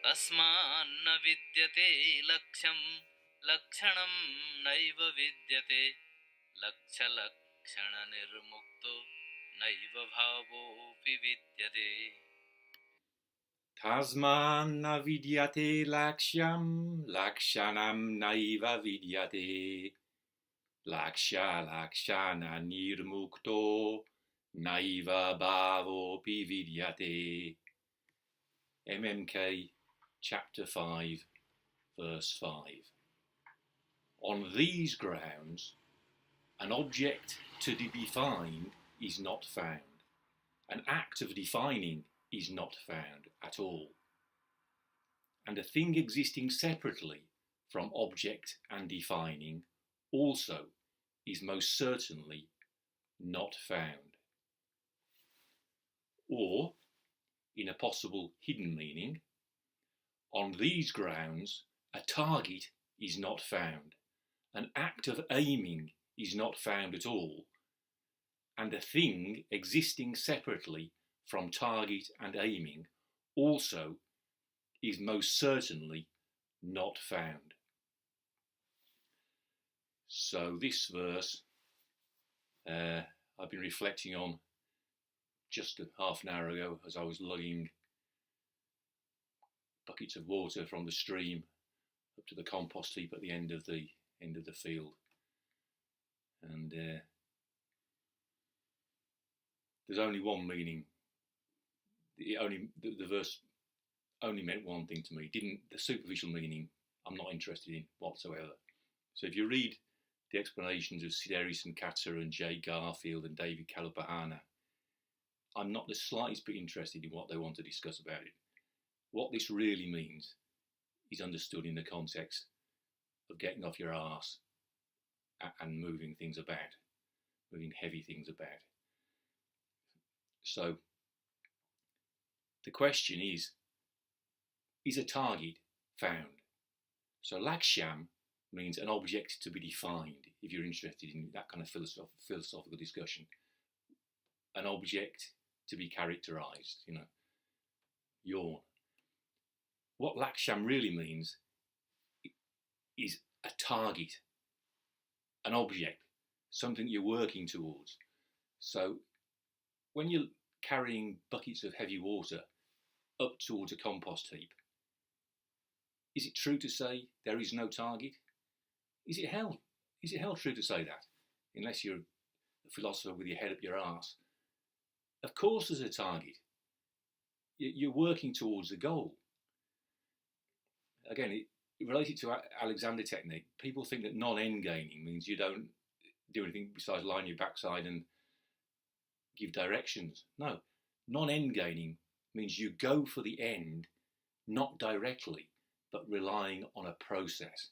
tasmān na vidyate lakṣyaṃ lakṣaṇaṃ naiva vidyate lakṣya-lakṣaṇa-nirmukto naiva bhāvo vidyate. Tasmān na vidyate lakṣyaṃ, lakṣaṇaṃ naiva vidyate. Lakṣya-lakṣaṇa-nirmukto naiva bhāvo vidyate. MMK chapter 5 verse 5. On these grounds, an object to be defined is not found. An act of defining is not found at all. And a thing existing separately from object and defining also is most certainly not found. Or, in a possible hidden meaning, on these grounds, a target is not found. An act of aiming is not found at all, and a thing existing separately from target and aiming also is most certainly not found. So this verse I've been reflecting on just half an hour ago as I was lugging buckets of water from the stream up to the compost heap at the end of the field. And there's only one meaning. The verse only meant one thing to me. The superficial meaning I'm not interested in whatsoever. So if you read the explanations of Siddharison Katzer and Jay Garfield and David Kalupahana, I'm not the slightest bit interested in what they want to discuss about it. What this really means is understood in the context of getting off your arse and moving things about, moving heavy things about. So the question is a target found? So lakṣyaṃ means an object to be defined, if you're interested in that kind of philosophical discussion. An object to be characterized, yawn. What lakṣyaṃ really means is a target, an object, something you're working towards. So when you're carrying buckets of heavy water up towards a compost heap, is it true to say there is no target? Is it hell true to say that? Unless you're a philosopher with your head up your arse. Of course there's a target. You're working towards a goal. Again, related to Alexander technique, people think that non-endgaining means you don't do anything besides lie on your backside and give directions. No, non-endgaining means you go for the end, not directly, but relying on a process.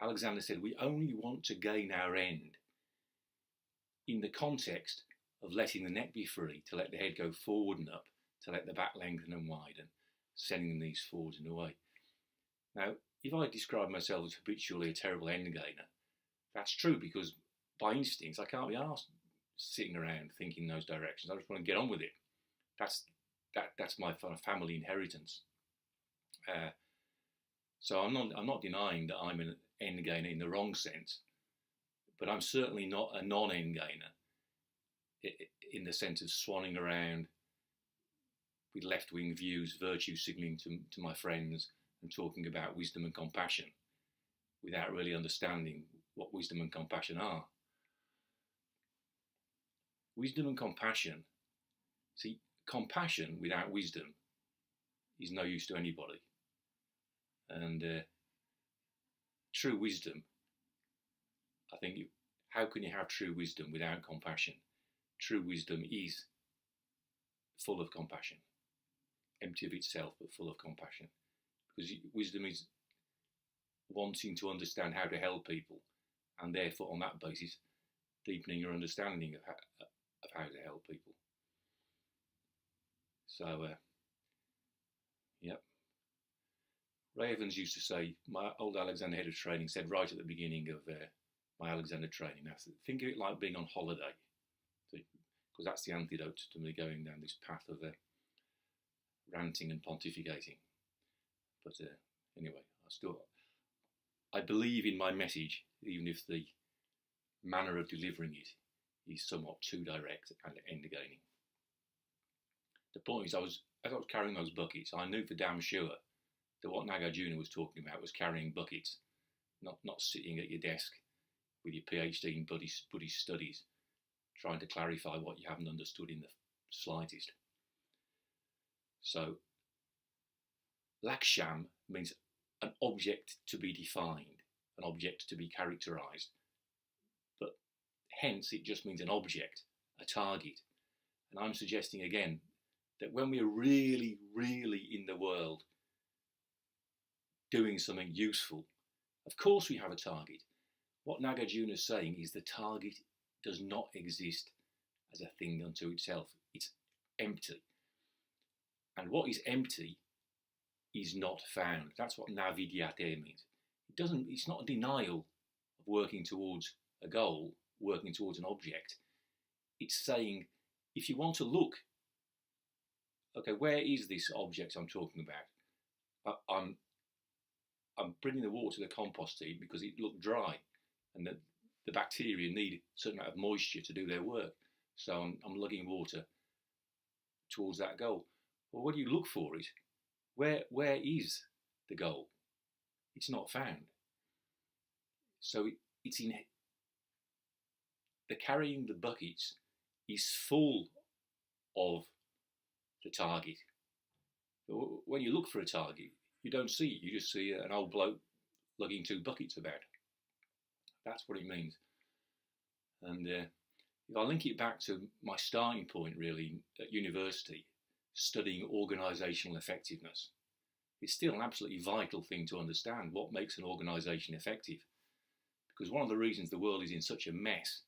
Alexander said, we only want to gain our end in the context of letting the neck be free, to let the head go forward and up, to let the back lengthen and widen, sending these forwards and away. Now, if I describe myself as habitually a terrible endgainer, that's true, because by instincts I can't be asked sitting around thinking in those directions. I just want to get on with it. That's my family inheritance. So I'm not denying that I'm an endgainer in the wrong sense, but I'm certainly not a non-endgainer in the sense of swanning around with left-wing views, virtue signalling to my friends and talking about wisdom and compassion without really understanding what wisdom and compassion are. Wisdom and compassion, see, compassion without wisdom is no use to anybody. And true wisdom, I think, how can you have true wisdom without compassion? True wisdom is full of compassion, empty of itself, but full of compassion. Because wisdom is wanting to understand how to help people, and therefore, on that basis, deepening your understanding of how to help people. So, yep. Ray Evans used to say, my old Alexander head of training said right at the beginning of my Alexander training, now think of it like being on holiday, because that's the antidote to me going down this path of ranting and pontificating. But anyway, I believe in my message, even if the manner of delivering it is somewhat too direct and end-gaining. The point is, as I was carrying those buckets, I knew for damn sure that what Nagarjuna was talking about was carrying buckets, not sitting at your desk with your PhD in Buddhist studies, trying to clarify what you haven't understood in the slightest. So, lakṣyaṃ means an object to be defined, an object to be characterized. But hence, it just means an object, a target. And I'm suggesting again that when we're really, really in the world doing something useful, of course we have a target. What Nagarjuna is saying is the target does not exist as a thing unto itself. It's empty. And what is empty is not found. That's what vidyate means. It's not a denial of working towards a goal, working towards an object. It's saying, if you want to look, okay, where is this object I'm talking about? I'm bringing the water to the compost heap because it looked dry, and the bacteria need a certain amount of moisture to do their work. So I'm lugging water towards that goal. Well, what do you look for it? Where is the goal? It's not found. So it's in the carrying the buckets is full of the target. But when you look for a target, you don't see it. You just see an old bloke lugging 2 buckets about. That's what it means. And if I link it back to my starting point, really, at university, studying organisational effectiveness, it's still an absolutely vital thing to understand what makes an organisation effective. Because one of the reasons the world is in such a mess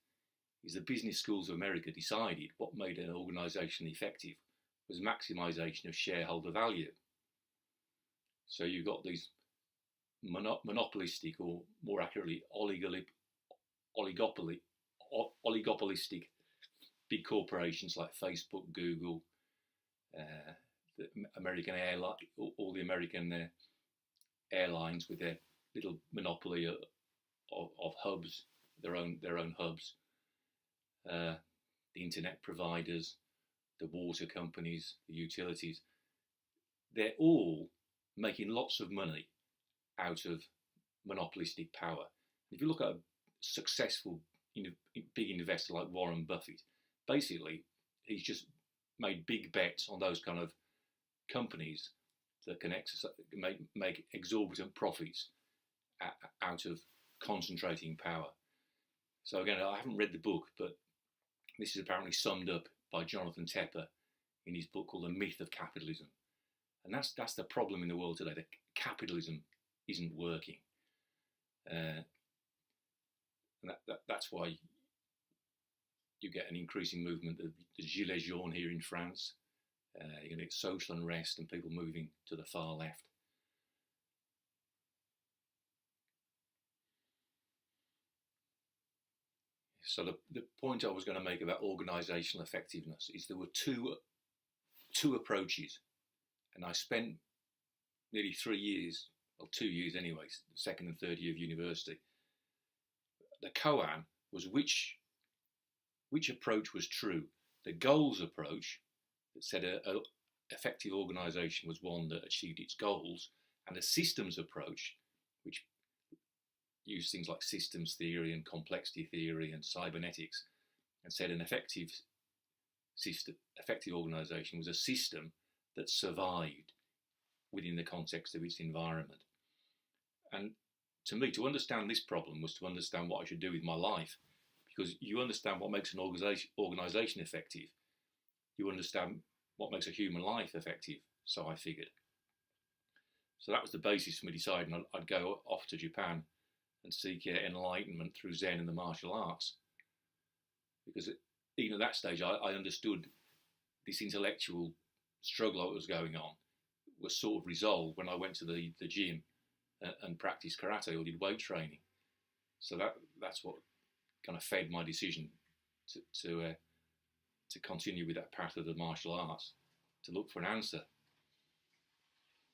is the business schools of America decided what made an organisation effective was maximisation of shareholder value. So you've got these monopolistic, or more accurately, oligopolistic big corporations like Facebook, Google, the American airline, all the American airlines with their little monopoly of hubs, their own hubs, the internet providers, the water companies, the utilities. They're all making lots of money out of monopolistic power. If you look at a successful big investor like Warren Buffett, basically he's just made big bets on those kind of companies that can make exorbitant profits out of concentrating power. So again, I haven't read the book, but this is apparently summed up by Jonathan Tepper in his book called The Myth of Capitalism. And that's the problem in the world today, that capitalism isn't working. And that's why you get an increasing movement of the Gilets jaunes here in France. You're going to get social unrest and people moving to the far left. So the point I was going to make about organisational effectiveness is there were two approaches, and I spent nearly 3 years, or 2 years anyway, the second and third year of university. The koan was which approach was true. The goals approach that said an effective organisation was one that achieved its goals, and a systems approach, which used things like systems theory and complexity theory and cybernetics, and said an effective organisation was a system that survived within the context of its environment. And to me, to understand this problem was to understand what I should do with my life, because you understand what makes an organisation effective, you understand what makes a human life effective, so I figured. So that was the basis for me deciding I'd go off to Japan and seek enlightenment through Zen and the martial arts. Because even at that stage, I understood this intellectual struggle that was going on was sort of resolved when I went to the gym and practiced karate or did weight training. So that's what kind of fed my decision to continue with that path of the martial arts, to look for an answer.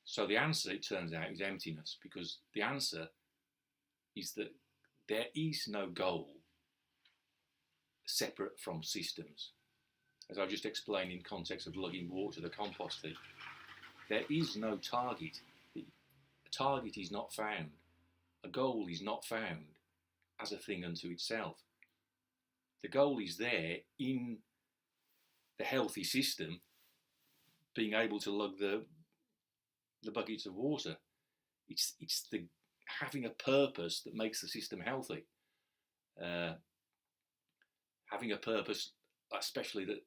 So the answer, it turns out, is emptiness, because the answer is that there is no goal separate from systems. As I've just explained in context of lugging water to the compost heap, there is no target. A target is not found. A goal is not found as a thing unto itself. The goal is there in the healthy system being able to lug the buckets of water. It's the having a purpose that makes the system healthy. Having a purpose, especially that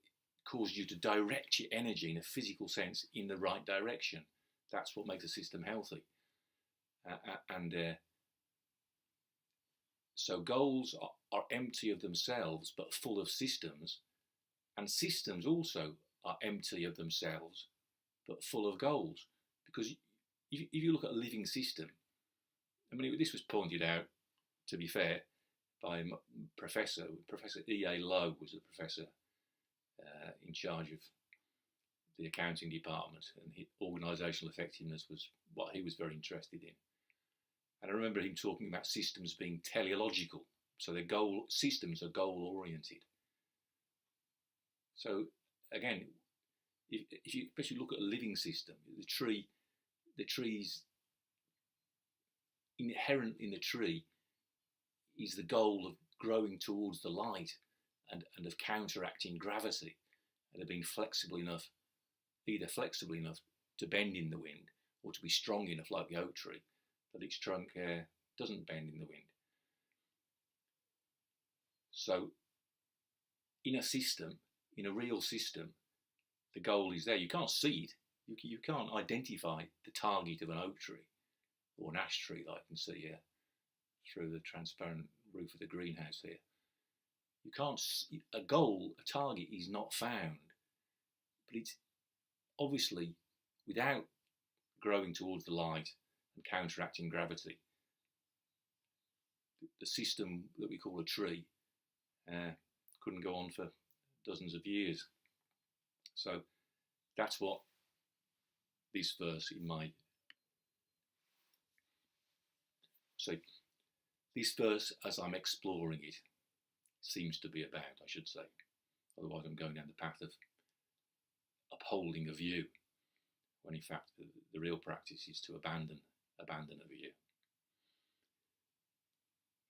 causes you to direct your energy in a physical sense in the right direction. That's what makes a system healthy. So goals are empty of themselves but full of systems, and systems also are empty of themselves but full of goals. Because if you look at a living system, I mean, this was pointed out, to be fair, by Professor E.A. Lowe was the professor in charge of the accounting department, and organisational effectiveness was what he was very interested in. And I remember him talking about systems being teleological, so systems are goal oriented. So again, if you especially look at a living system, the tree's inherent in the tree is the goal of growing towards the light and of counteracting gravity, and of being either flexible enough to bend in the wind, or to be strong enough, like the oak tree, that its trunk doesn't bend in the wind. So in a system, in a real system, the goal is there. You can't see it. You can't identify the target of an oak tree or an ash tree that I can see here through the transparent roof of the greenhouse here. You can't see a target is not found, but it's obviously, without growing towards the light and counteracting gravity, the system that we call a tree couldn't go on for dozens of years. So that's what this verse this verse, as I'm exploring it, seems to be about, I should say. Otherwise I'm going down the path of upholding a view, when in fact the real practice is to abandon a view.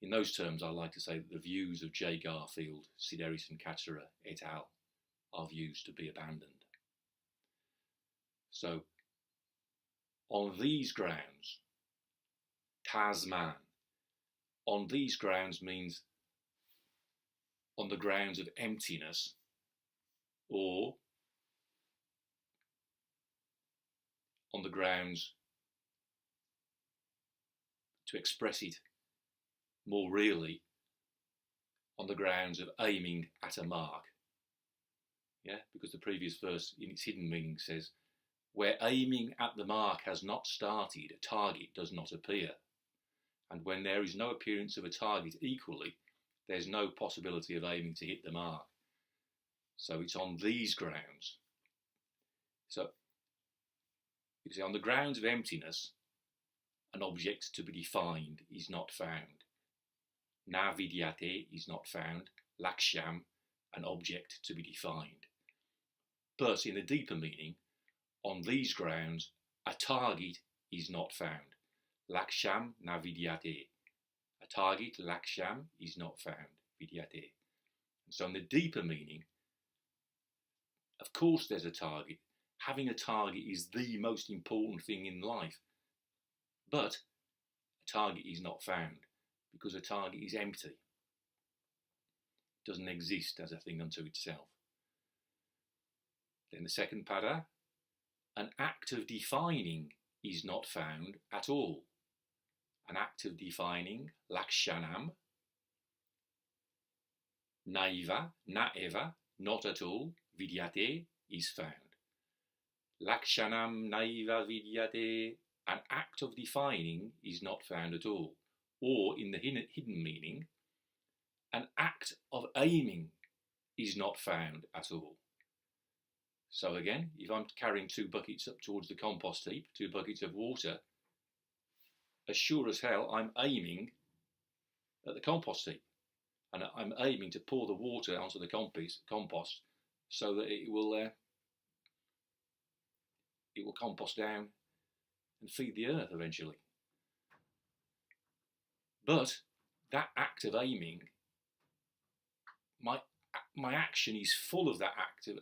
In those terms, I like to say that the views of J. Garfield, Sideris and Katsura et al. Are views to be abandoned. So, on these grounds, tasmān, on these grounds means on the grounds of emptiness, or on the grounds, to express it more really, on the grounds of aiming at a mark. Yeah, because the previous verse in its hidden meaning says, where aiming at the mark has not started, a target does not appear. And when there is no appearance of a target equally, there's no possibility of aiming to hit the mark. So it's on these grounds. So you see, on the grounds of emptiness, an object to be defined is not found. Vidyate is not found. Lakṣyaṃ, an object to be defined. But in the deeper meaning, on these grounds, a target is not found. Lakṣyaṃ na vidyate. A target, lakṣyaṃ, is not found. Vidyate. And so in the deeper meaning, of course there's a target. Having a target is the most important thing in life. But a target is not found, because a target is empty. It doesn't exist as a thing unto itself. Then the second pada, an act of defining is not found at all. An act of defining, lakṣaṇaṃ, naiva, not at all, vidyate, is found. Lakṣaṇaṃ naiva vidyate, an act of defining is not found at all. Or, in the hidden meaning, an act of aiming is not found at all. So again, if I'm carrying 2 buckets up towards the compost heap, 2 buckets of water, as sure as hell I'm aiming at the compost heap, and I'm aiming to pour the water onto the compost so that it will compost down and feed the earth eventually. But that act of aiming, my action is full of that act of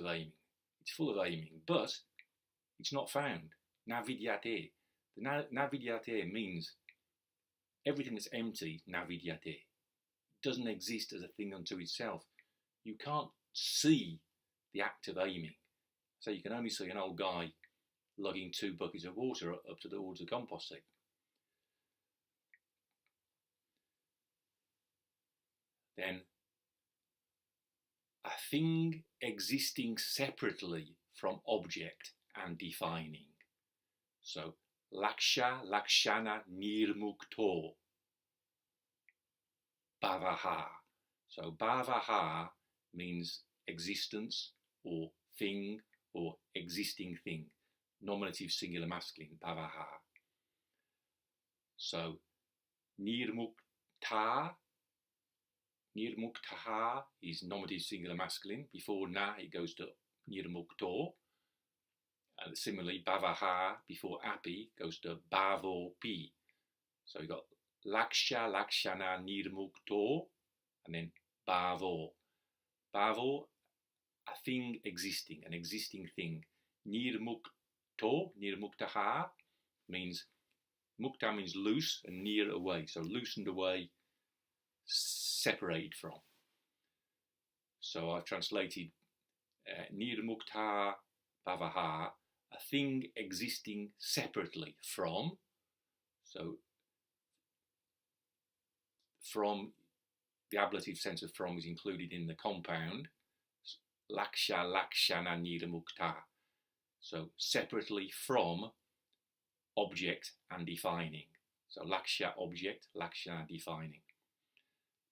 aiming. It's full of aiming, but it's not found. Vidyate. The vidyate means everything that's empty. Vidyate. It doesn't exist as a thing unto itself. You can't see the act of aiming. So you can only see an old guy lugging 2 buckets of water up towards the compost heap. Then a thing existing separately from object and defining. So lakṣya-lakṣaṇa-nirmukto. Bhāvo. So bhāvo means existence or thing or existing thing. Nominative singular masculine, bhāvo. So nirmukta. Nirmukta is nominative singular masculine. Before na, it goes to nirmukto. And similarly, bhāvo before api goes to bhāvo pi. So you've got lakṣya-lakṣaṇa-nirmukto and then bhāvo. Bhāvo, a thing existing, an existing thing. Nirmukto, nirmukta means, mukta means loose and nir away. So loosened away, separated from. So I've translated nirmukta bhāvo, a thing existing separately from. So from, the ablative sense of from is included in the compound. Lakṣya-lakṣaṇa-nirmukto. So separately from object and defining. So lakṣya object, lakṣana defining.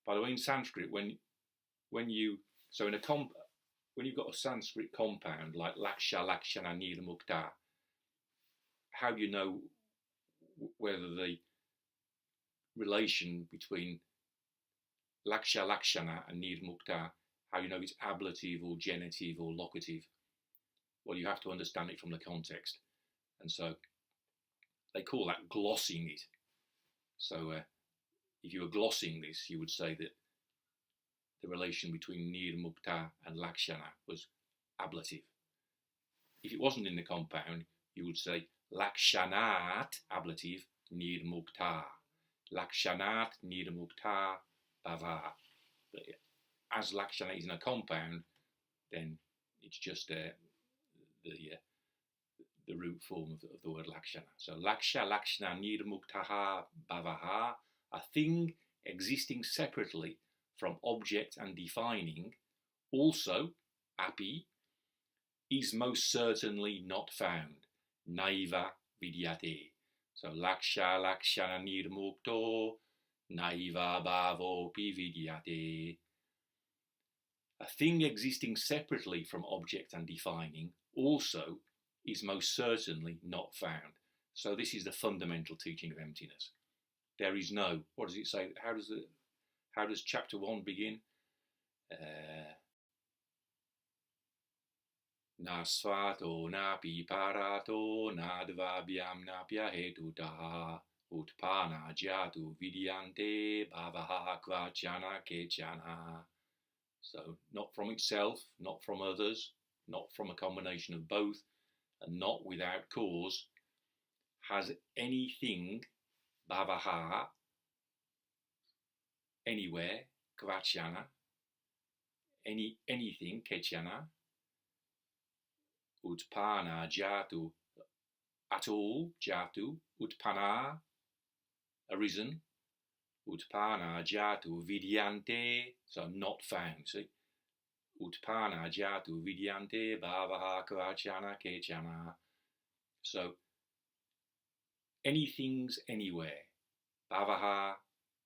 By the way, in Sanskrit, when you've got a Sanskrit compound like lakṣya-lakṣaṇa-nirmukto, how do you know whether the relation between lakṣya-lakṣana and nirmukta, how you know it's ablative or genitive or locative? Well, you have to understand it from the context. And so they call that glossing it. So if you were glossing this, you would say that the relation between nirmukta and lakṣana was ablative. If it wasn't in the compound, you would say lakṣyanāt, ablative, nirmukta. Lakṣyanāt, nirmukta, bhāvo. But as lakṣana is in a compound, then it's just the root form of the word lakṣana. So lakṣya-lakṣaṇa-nirmukta bhāvo, a thing existing separately from object and defining, also, api, is most certainly not found. Naiva vidyate. So lakṣya-lakṣaṇa-nirmukto, naiva bhāvo pi vidyate. A thing existing separately from object and defining also is most certainly not found. So this is the fundamental teaching of emptiness. There is no, what does it say? How does chapter 1 begin? Na svato, na piparato, na dvabhyam, na pyahetutaha, utpana jatu vidyante, bhavaha kvachana kechana. So not from itself, not from others, not from a combination of both, and not without cause, has anything, bhavaha, anywhere, kvachana, anything, kechana, utpana jatu, at all, jatu, utpana, arisen, utpana jatu vidyante, so not found, see? Utpana jatu vidyante bhavaha kvachana kechana. So anything's anywhere, bhavaha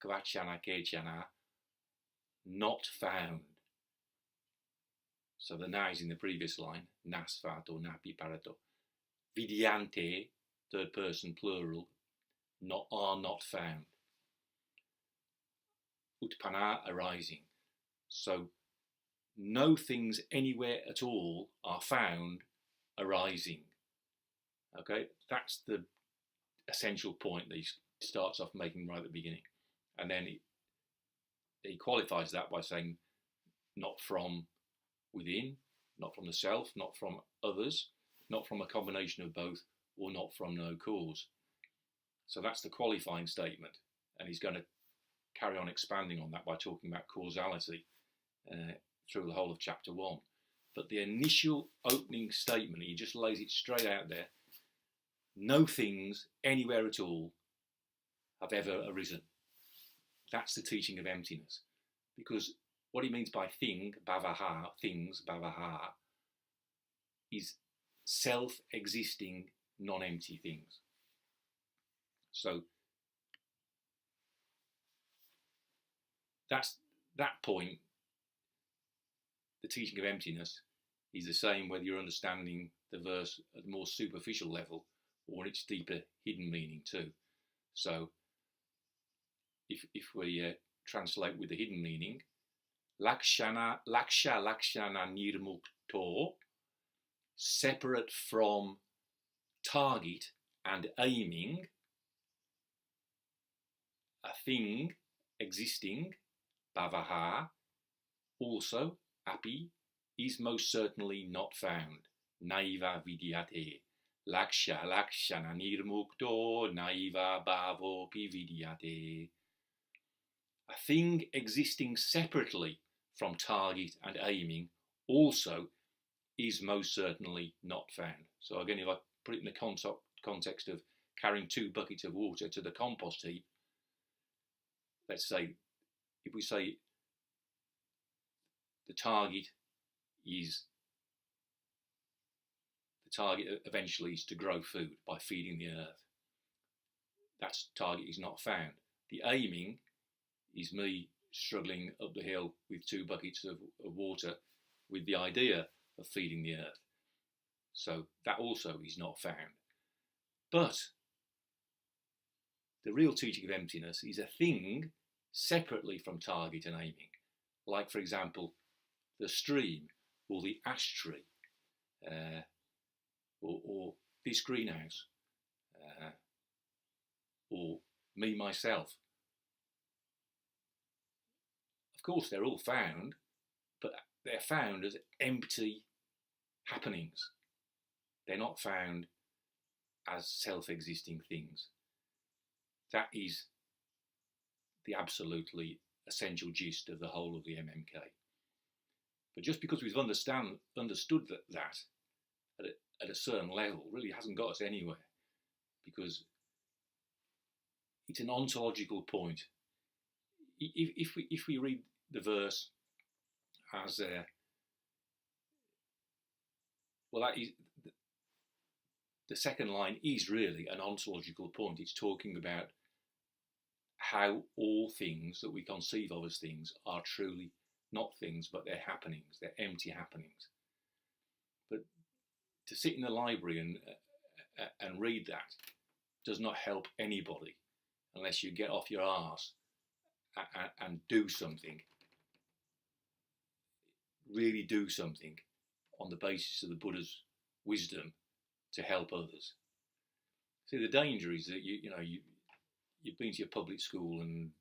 kvachana kechana, not found. So the na is in the previous line, nasvato, napi parato. Vidyate, third person plural, are not found. Utpana, arising. So no things anywhere at all are found arising. Okay, that's the essential point that he starts off making right at the beginning. And then he qualifies that by saying not from within, not from the self, not from others, not from a combination of both, or not from no cause. So that's the qualifying statement. And he's going to carry on expanding on that by talking about causality through the whole of chapter 1. But the initial opening statement, he just lays it straight out there. No things anywhere at all have ever arisen. That's the teaching of emptiness. Because what he means by thing, bhavaha, things, bhavaha, is self-existing, non-empty things. So that's that point. The teaching of emptiness is the same whether you're understanding the verse at a more superficial level or its deeper hidden meaning too. So if we translate with the hidden meaning, lakṣya-lakṣaṇa-nirmukto, separate from target and aiming, a thing existing, bhavaha, also, api, is most certainly not found, naiva vidyate, lakṣya-lakṣaṇa-nirmukto, naiva bhāvo vidyate. A thing existing separately from target and aiming also is most certainly not found. So again, if I put it in the context of carrying 2 buckets of water to the compost heap, let's say, if we say the target eventually is to grow food by feeding the earth. That target is not found. The aiming is me struggling up the hill with 2 buckets of water with the idea of feeding the earth. So that also is not found. But the real teaching of emptiness is a thing separately from target and aiming. Like, for example, the stream or the ash tree or this greenhouse or me, myself. Of course, they're all found, but they're found as empty happenings. They're not found as self-existing things. That is the absolutely essential gist of the whole of the MMK. But just because we've understood that at a certain level really hasn't got us anywhere, because it's an ontological point. If we read the verse as well, that is, the second line is really an ontological point. It's talking about how all things that we conceive of as things are truly not things, but they're happenings, they're empty happenings. But to sit in the library and read that does not help anybody unless you get off your arse and do something, really do something on the basis of the Buddha's wisdom to help others. See, the danger is that you've been to your public school and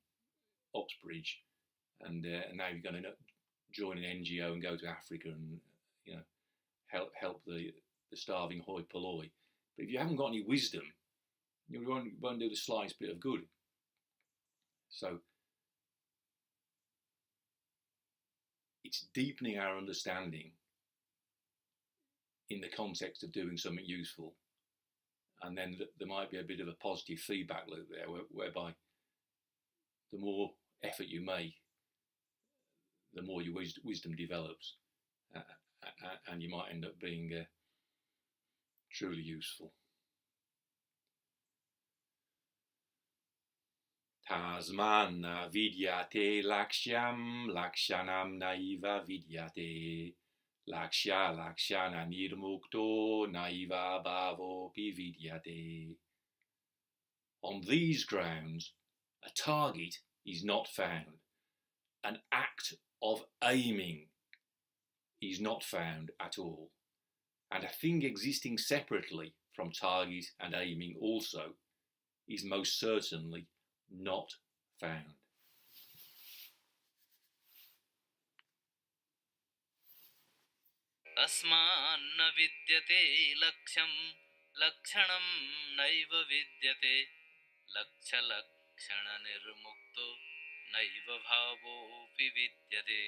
Oxbridge, and now you're going to join an NGO and go to Africa and help the starving hoi polloi. But if you haven't got any wisdom, you won't do the slightest bit of good. So it's deepening our understanding in the context of doing something useful, and then there might be a bit of a positive feedback loop there, whereby the more effort you make, the more your wisdom develops, and you might end up being truly useful. Tasmān vidyate lakṣyaṃ, lakṣaṇaṃ naiva vidyate. lakṣya-lakṣaṇa-nirmukto naiva bhāvo vidyate. On these grounds, a target is not found. An act of aiming is not found at all. And a thing existing separately from target and aiming also is most certainly not found. tasmān na vidyate lakṣyaṃ lakṣaṇaṃ naiva vidyate lakṣya-lakṣaṇa-nirmukto naiva bhāvo vidyate.